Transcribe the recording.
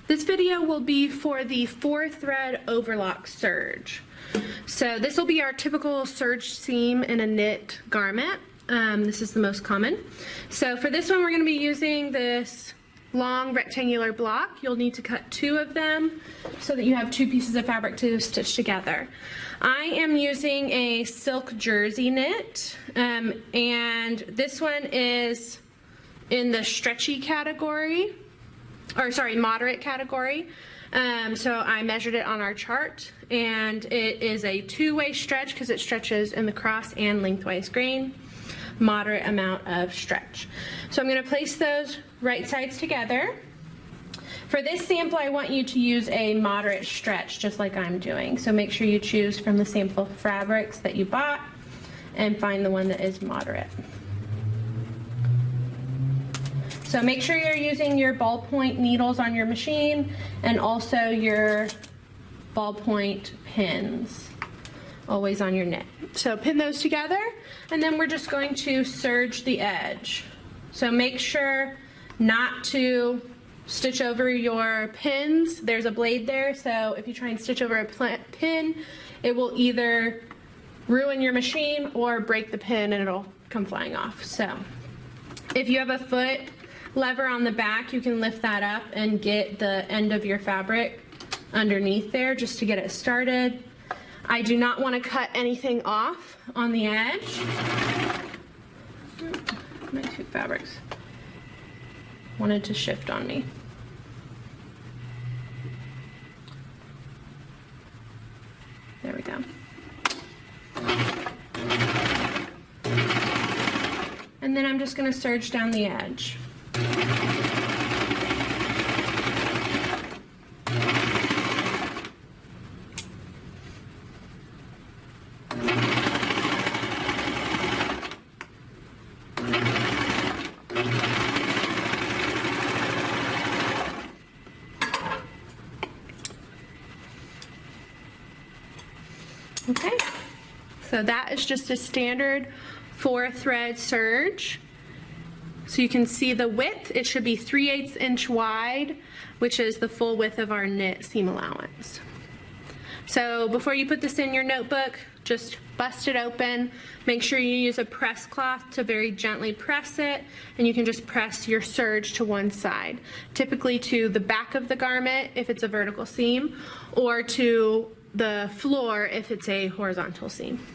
This video will be for the 4-thread overlock serge. So this will be our typical serge seam in a knit garment. This is the most common. So for this one, we're going to be using this long rectangular block. You'll need to cut 2 of them so that you have 2 pieces of fabric to stitch together. I am using a silk jersey knit, and this one is in the stretchy category, or sorry, moderate category. So I measured it on our chart, and it is a 2-way stretch because it stretches in the cross and lengthwise grain. Moderate amount of stretch. So I'm going to place those right sides together. For this sample, I want you to use a moderate stretch, just like I'm doing. So make sure you choose from the sample fabrics that you bought and find the one that is moderate. So make sure you're using your ballpoint needles on your machine and also your ballpoint pins, always on your knit. So pin those together, and then we're just going to serge the edge. So make sure not to stitch over your pins. There's a blade there, so if you try and stitch over a pin, it will either ruin your machine or break the pin and it'll come flying off. So if you have a foot lever on the back, you can lift that up and get the end of your fabric underneath there just to get it started. I do not want to cut anything off on the edge. My 2 fabrics wanted to shift on me. There we go. And then I'm just going to serge down the edge. Okay, so that is just a standard 4-thread serge. So you can see the width, it should be 3/8 inch wide, which is the full width of our knit seam allowance. So before you put this in your notebook, just bust it open. Make sure you use a press cloth to very gently press it, and you can just press your serge to one side, typically to the back of the garment if it's a vertical seam, or to the floor if it's a horizontal seam.